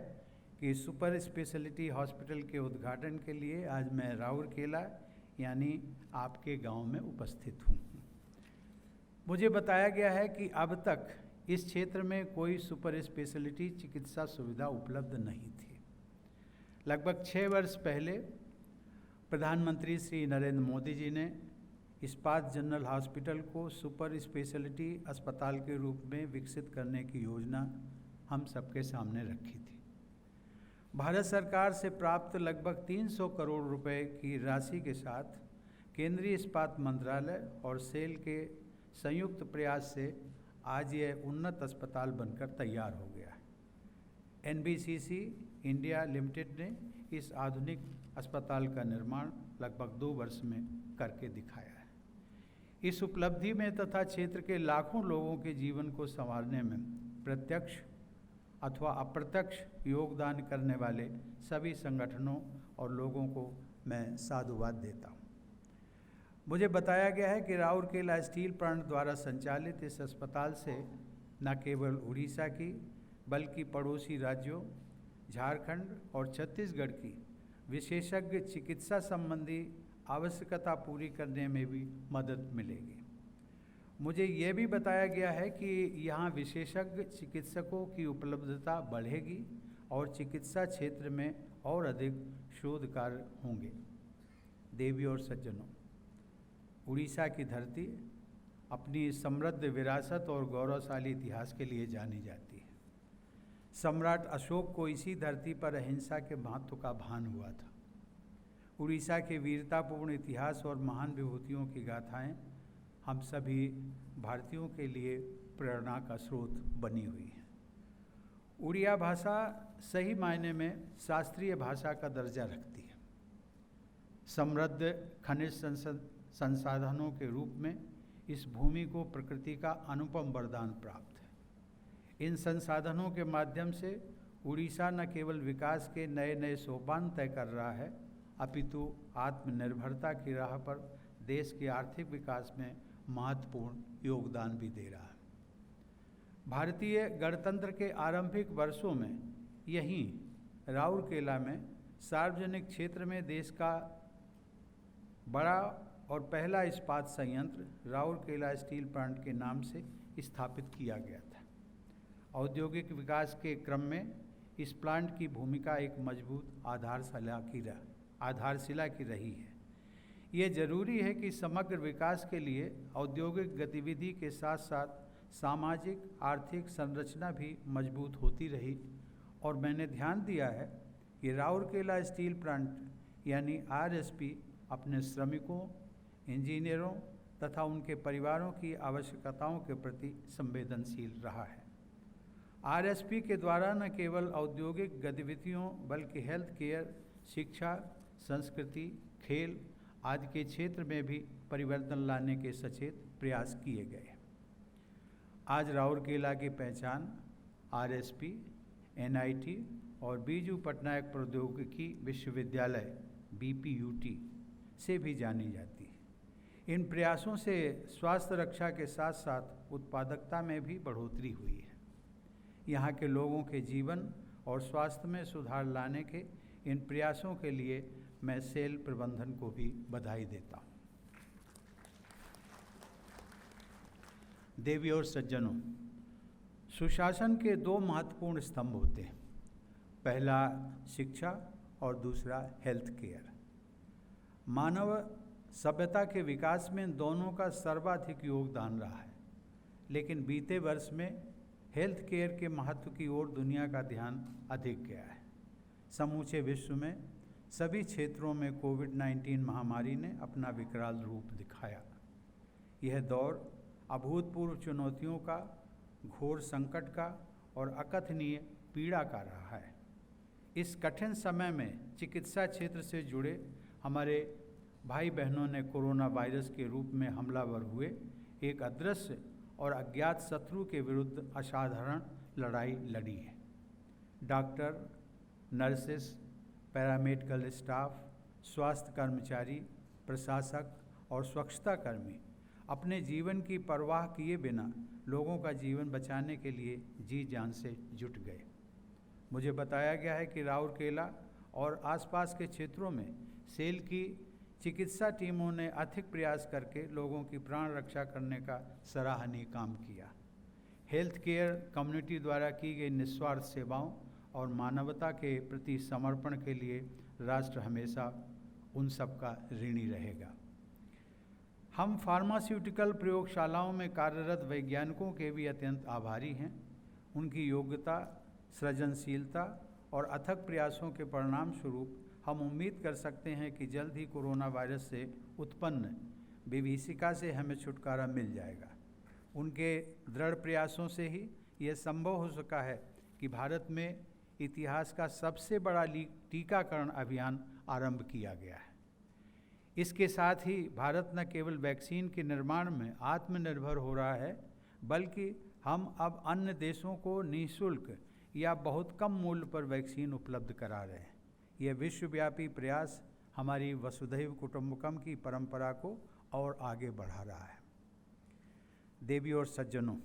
कि सुपर स्पेशलिटी हॉस्पिटल के उद्घाटन के लिए आज मैं राउरकेला यानी आपके गांव में उपस्थित हूं। मुझे बताया गया है कि अब तक इस क्षेत्र में कोई सुपर स्पेशलिटी चिकित्सा सुविधा उपलब्ध नहीं थी। लगभग 6 वर्ष पहले प्रधानमंत्री श्री नरेंद्र मोदी जी ने इस्पात जनरल हॉस्पिटल को सुपर स्पेशलिटी अस्पताल के रूप में विकसित करने की योजना हम सबके सामने रखी थी। भारत सरकार से प्राप्त लगभग 300 करोड़ रुपए की राशि के साथ केंद्रीय इस्पात मंत्रालय और सेल के संयुक्त प्रयास से आज यह उन्नत अस्पताल बनकर तैयार हो गया है। NBCC इंडिया लिमिटेड ने इस आधुनिक अस्पताल का निर्माण लगभग 2 वर्ष में करके दिखाया है। इस उपलब्धि में तथा क्षेत्र के लाखों लोगों के जीवन को संवारने में प्रत्यक्ष अथवा अप्रत्यक्ष योगदान करने वाले सभी संगठनों और लोगों को मैं साधुवाद देता हूँ। मुझे बताया गया है कि राउरकेला स्टील प्लांट द्वारा संचालित इस अस्पताल से न केवल उड़ीसा की बल्कि पड़ोसी राज्यों झारखंड और छत्तीसगढ़ की विशेषज्ञ चिकित्सा संबंधी आवश्यकता पूरी करने में भी मदद मिलेगी। मुझे ये भी बताया गया है कि यहाँ विशेषज्ञ चिकित्सकों की उपलब्धता बढ़ेगी और चिकित्सा क्षेत्र में और अधिक शोध कार्य होंगे। देवी और सज्जनों, उड़ीसा की धरती अपनी समृद्ध विरासत और गौरवशाली इतिहास के लिए जानी जाती है। सम्राट अशोक को इसी धरती पर अहिंसा के महत्व का भान हुआ था। उड़ीसा के वीरतापूर्ण इतिहास और महान विभूतियों की गाथाएं हम सभी भारतीयों के लिए प्रेरणा का स्रोत बनी हुई है। उड़िया भाषा सही मायने में शास्त्रीय भाषा का दर्जा रखती है। समृद्ध खनिज संसाधनों के रूप में इस भूमि को प्रकृति का अनुपम वरदान प्राप्त है। इन संसाधनों के माध्यम से उड़ीसा न केवल विकास के नए नए सोपान तय कर रहा है, अपितु आत्मनिर्भरता की राह पर देश के आर्थिक विकास में महत्वपूर्ण योगदान भी दे रहा है। भारतीय गणतंत्र के आरंभिक वर्षों में यहीं राउरकेला में सार्वजनिक क्षेत्र में देश का बड़ा और पहला इस्पात संयंत्र राउरकेला स्टील प्लांट के नाम से स्थापित किया गया था। औद्योगिक विकास के क्रम में इस प्लांट की भूमिका एक मजबूत आधारशिला की रही है। ये जरूरी है कि समग्र विकास के लिए औद्योगिक गतिविधि के साथ साथ सामाजिक आर्थिक संरचना भी मजबूत होती रही और मैंने ध्यान दिया है कि राउरकेला स्टील प्लांट यानी RSP अपने श्रमिकों, इंजीनियरों तथा उनके परिवारों की आवश्यकताओं के प्रति संवेदनशील रहा है। RSP के द्वारा न केवल औद्योगिक गतिविधियों बल्कि हेल्थ केयर, शिक्षा, संस्कृति, खेल आदि के क्षेत्र में भी परिवर्तन लाने के सचेत प्रयास किए गए। आज राउरकेला की पहचान RSP, NIT और बीजू पटनायक प्रौद्योगिकी विश्वविद्यालय BPUT से भी जानी जाती है। इन प्रयासों से स्वास्थ्य रक्षा के साथ साथ उत्पादकता में भी बढ़ोतरी हुई है। यहाँ के लोगों के जीवन और स्वास्थ्य में सुधार लाने के इन प्रयासों के लिए मैं सेल प्रबंधन को भी बधाई देता हूँ। देवी और सज्जनों, सुशासन के 2 महत्वपूर्ण स्तंभ होते हैं। पहला शिक्षा और दूसरा हेल्थ केयर। मानव सभ्यता के विकास में दोनों का सर्वाधिक योगदान रहा है, लेकिन बीते वर्ष में हेल्थ केयर के महत्व की ओर दुनिया का ध्यान अधिक गया है। समूचे विश्व में सभी क्षेत्रों में कोविड-19 महामारी ने अपना विकराल रूप दिखाया। यह दौर अभूतपूर्व चुनौतियों का, घोर संकट का और अकथनीय पीड़ा का रहा है। इस कठिन समय में चिकित्सा क्षेत्र से जुड़े हमारे भाई बहनों ने कोरोना वायरस के रूप में हमलावर हुए एक अदृश्य और अज्ञात शत्रु के विरुद्ध असाधारण लड़ाई लड़ी है। डॉक्टर, नर्सेस, पैरामेडिकल स्टाफ, स्वास्थ्य कर्मचारी, प्रशासक और स्वच्छता कर्मी अपने जीवन की परवाह किए बिना लोगों का जीवन बचाने के लिए जी जान से जुट गए। मुझे बताया गया है कि राउरकेला और आसपास के क्षेत्रों में सेल की चिकित्सा टीमों ने अथक प्रयास करके लोगों की प्राण रक्षा करने का सराहनीय काम किया। हेल्थ केयर कम्युनिटी द्वारा की गई निस्वार्थ सेवाओं और मानवता के प्रति समर्पण के लिए राष्ट्र हमेशा उन सब का ऋणी रहेगा। हम फार्मास्यूटिकल प्रयोगशालाओं में कार्यरत वैज्ञानिकों के भी अत्यंत आभारी हैं। उनकी योग्यता, सृजनशीलता और अथक प्रयासों के परिणाम स्वरूप हम उम्मीद कर सकते हैं कि जल्द ही कोरोना वायरस से उत्पन्न विभीषिका से हमें छुटकारा मिल जाएगा। उनके दृढ़ प्रयासों से ही यह संभव हो सका है कि भारत में इतिहास का सबसे बड़ा टीकाकरण अभियान आरंभ किया गया है। इसके साथ ही भारत न केवल वैक्सीन के निर्माण में आत्मनिर्भर हो रहा है, बल्कि हम अब अन्य देशों को निःशुल्क या बहुत कम मूल्य पर वैक्सीन उपलब्ध करा रहे हैं। यह विश्वव्यापी प्रयास हमारी वसुधैव कुटुंबकम की परंपरा को और आगे बढ़ा रहा है। देवी और सज्जनों,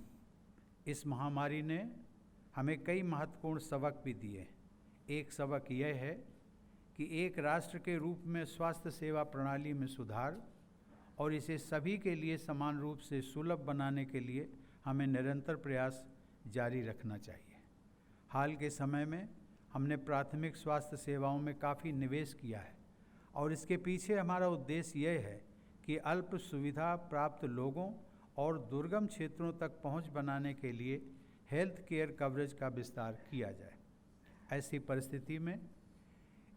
इस महामारी ने हमें कई महत्वपूर्ण सबक भी दिए। एक सबक यह है कि एक राष्ट्र के रूप में स्वास्थ्य सेवा प्रणाली में सुधार और इसे सभी के लिए समान रूप से सुलभ बनाने के लिए हमें निरंतर प्रयास जारी रखना चाहिए। हाल के समय में हमने प्राथमिक स्वास्थ्य सेवाओं में काफ़ी निवेश किया है और इसके पीछे हमारा उद्देश्य यह है कि अल्प सुविधा प्राप्त लोगों और दुर्गम क्षेत्रों तक पहुंच बनाने के लिए हेल्थ केयर कवरेज का विस्तार किया जाए। ऐसी परिस्थिति में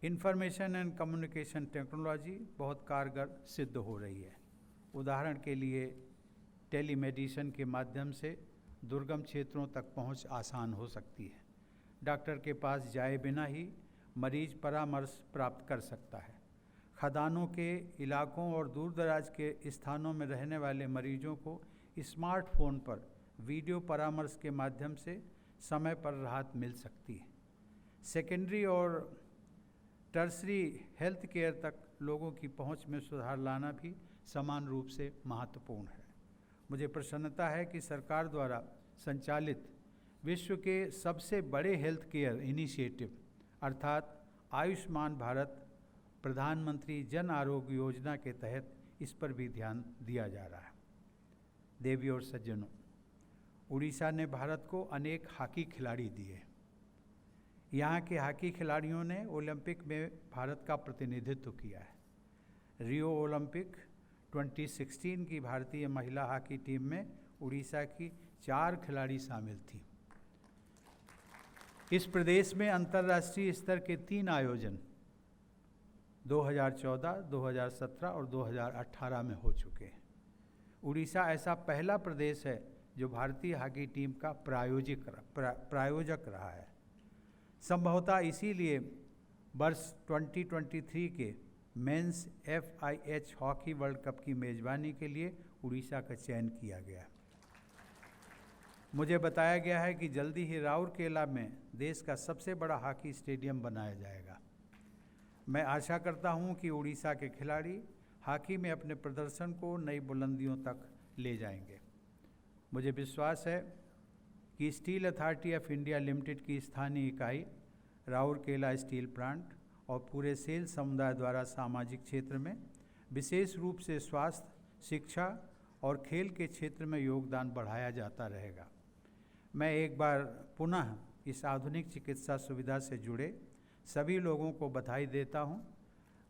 इंफॉर्मेशन एंड कम्युनिकेशन टेक्नोलॉजी बहुत कारगर सिद्ध हो रही है। उदाहरण के लिए टेलीमेडिसिन के माध्यम से दुर्गम क्षेत्रों तक पहुंच आसान हो सकती है। डॉक्टर के पास जाए बिना ही मरीज परामर्श प्राप्त कर सकता है। खदानों के इलाकों और दूर दराज के स्थानों में रहने वाले मरीजों को स्मार्टफोन पर वीडियो परामर्श के माध्यम से समय पर राहत मिल सकती है। सेकेंडरी और टर्सरी हेल्थ केयर तक लोगों की पहुंच में सुधार लाना भी समान रूप से महत्वपूर्ण है। मुझे प्रसन्नता है कि सरकार द्वारा संचालित विश्व के सबसे बड़े हेल्थ केयर इनिशिएटिव अर्थात आयुष्मान भारत प्रधानमंत्री जन आरोग्य योजना के तहत इस पर भी ध्यान दिया जा रहा है। देवी और सज्जनों, उड़ीसा ने भारत को अनेक हॉकी खिलाड़ी दिए। यहाँ के हॉकी खिलाड़ियों ने ओलंपिक में भारत का प्रतिनिधित्व किया है। रियो ओलंपिक 2016 की भारतीय महिला हॉकी टीम में उड़ीसा की 4 खिलाड़ी शामिल थीं। इस प्रदेश में अंतर्राष्ट्रीय स्तर के 3 आयोजन 2014, 2017 और 2018 में हो चुके हैं। उड़ीसा ऐसा पहला प्रदेश है जो भारतीय हॉकी टीम का प्रायोजक रहा है। संभवतः इसीलिए वर्ष 2023 के men's FIH hockey world cup की मेज़बानी के लिए उड़ीसा का चयन किया गया। मुझे बताया गया है कि जल्दी ही राउरकेला में देश का सबसे बड़ा हॉकी स्टेडियम बनाया जाएगा। मैं आशा करता हूं कि उड़ीसा के खिलाड़ी हॉकी में अपने प्रदर्शन को नई बुलंदियों तक ले जाएंगे। मुझे विश्वास है कि steel authority of India limited की स्थानीय इकाई राउरकेला स्टील प्लांट और पूरे सेल समुदाय द्वारा सामाजिक क्षेत्र में विशेष रूप से स्वास्थ्य, शिक्षा और खेल के क्षेत्र में योगदान बढ़ाया जाता रहेगा। मैं एक बार पुनः इस आधुनिक चिकित्सा सुविधा से जुड़े सभी लोगों को बधाई देता हूं।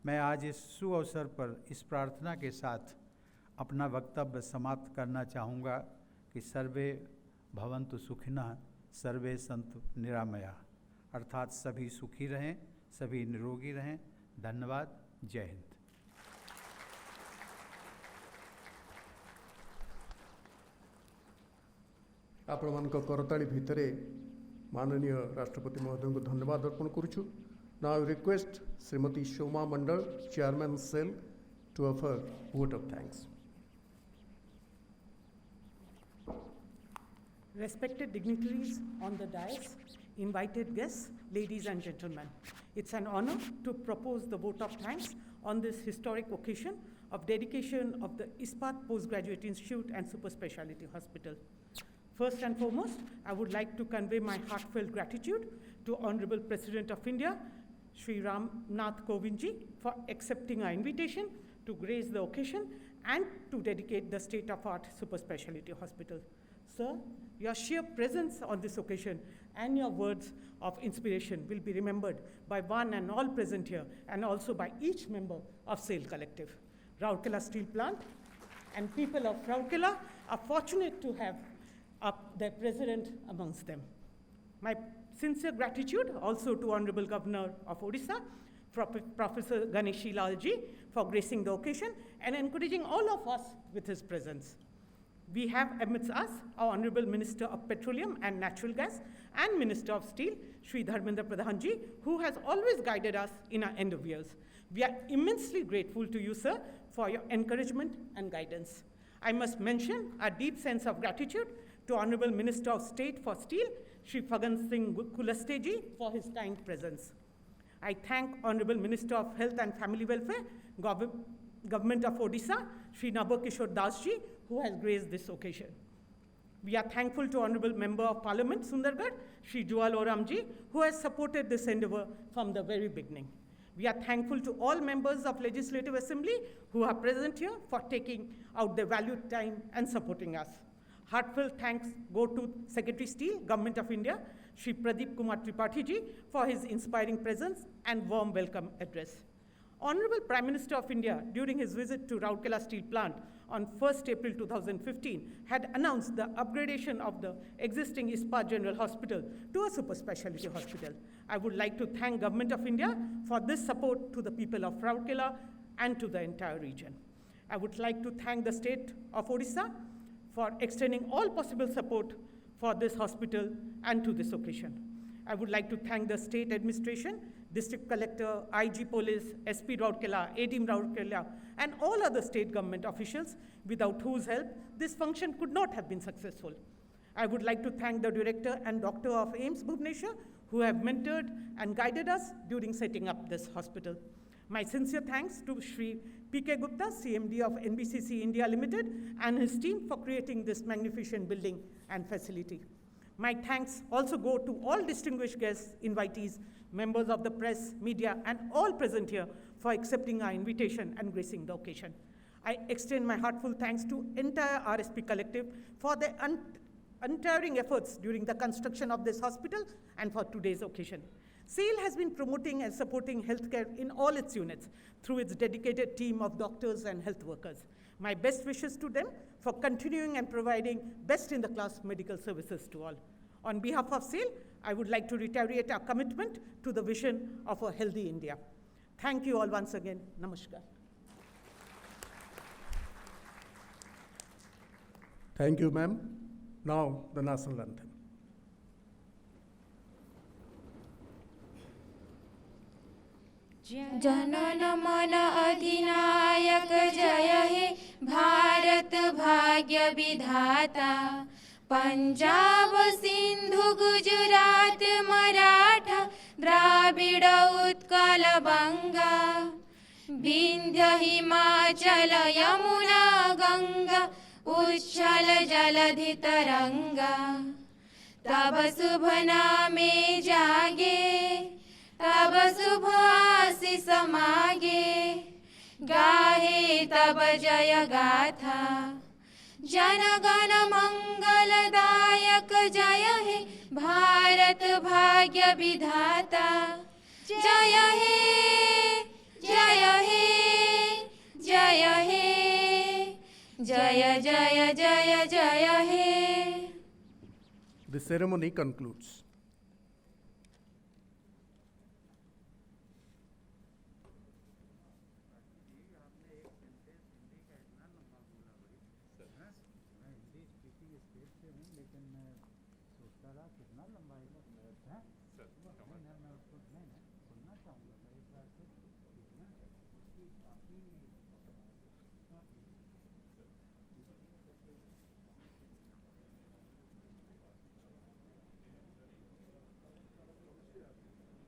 मैं आज इस सुअवसर पर इस प्रार्थना के साथ अपना वक्तव्य समाप्त करना चाहूँगा कि सर्वे भवन्तु सुखिनः सर्वे सन्तु निरामयाः, अर्थात सभी सुखी रहें, सभी निरोगी रहें। धन्यवाद। जय हिंद। आपणମାନଙ୍କ करताली भितरे माननीय राष्ट्रपति महोदय को धन्यवाद अर्पण करुछु। Now request Shrimati Shoma Mandal, chairman SAIL, to offer vote of thanks. Respected dignitaries on the dais, invited guests, ladies and gentlemen, it's an honor to propose the vote of thanks on this historic occasion of dedication of the Ispat Postgraduate Institute and Super Speciality Hospital. First and foremost, I would like to convey my heartfelt gratitude to Honorable President of India, Shri Ram Nath Kovind ji, for accepting our invitation to grace the occasion and to dedicate the state-of-art super specialty hospital. Sir, your sheer presence on this occasion and your words of inspiration will be remembered by one and all present here, and also by each member of SAIL Collective. Rourkela Steel Plant and people of Rourkela are fortunate to have their president amongst them. My sincere gratitude also to Honorable Governor of Odisha, Professor Ganeshi Lalji, for gracing the occasion and encouraging all of us with his presence. We have amidst us our Honorable Minister of Petroleum and Natural Gas and Minister of Steel, Shri Dharmendra Pradhan ji, who has always guided us in our end of years. We are immensely grateful to you, sir, for your encouragement and guidance. I must mention a deep sense of gratitude to Honorable Minister of State for Steel, Shri Fagan Singh Kulaste ji, for his kind presence. I thank Honorable Minister of Health and Family Welfare, Government of Odisha, Shri Nabakishore Das ji, who has graced this occasion. We are thankful to Honorable Member of Parliament, Sundargarh, Shri Jual Oram ji, who has supported this endeavor from the very beginning. We are thankful to all members of Legislative Assembly who are present here for taking out their valued time and supporting us. Heartfelt thanks go to Secretary Steel, Government of India, Shri Pradeep Kumar Tripathi ji, for his inspiring presence and warm welcome address. Honorable Prime Minister of India, during his visit to Rourkela Steel Plant on 1st April 2015, had announced the upgradation of the existing Ispat General Hospital to a super specialty hospital. I would like to thank Government of India for this support to the people of Rourkela and to the entire region. I would like to thank the state of Odisha for extending all possible support for this hospital and to this occasion. I would like to thank the state administration, District Collector, IG Police, SP Rourkela, ADM Rourkela, and all other state government officials, without whose help this function could not have been successful. I would like to thank the Director and Doctor of AIIMS Bhubaneswar, who have mentored and guided us during setting up this hospital. My sincere thanks to Shri P.K. Gupta, CMD of NBCC India Limited, and his team for creating this magnificent building and facility. My thanks also go to all distinguished guests, invitees, members of the press, media, and all present here for accepting our invitation and gracing the occasion. I extend my heartfelt thanks to entire RSP Collective for their untiring efforts during the construction of this hospital and for today's occasion. SAIL has been promoting and supporting healthcare in all its units through its dedicated team of doctors and health workers. My best wishes to them for continuing and providing best-in-the-class medical services to all. On behalf of SAIL, I would like to reiterate our commitment to the vision of a healthy India. Thank you all once again. Namaskar. Thank you, ma'am. Now, the national anthem. जनन मन अधिनायक जय हे भारत भाग्य विधाता पंजाब सिंधु गुजरात मराठा द्राविड़ उत्कल बंगा विंध्य हिमाचल यमुना गंगा उच्छल जलधि तरंगा तब शुभ नामे जागे तब शुभ आशीष मागे गाहे तब जय गाथा जन गण मंगलदायक जय हे भारत भाग्य विधाता जय हे जय हे जय हे जय जय जय जय हे. The ceremony concludes. कितना लंबा है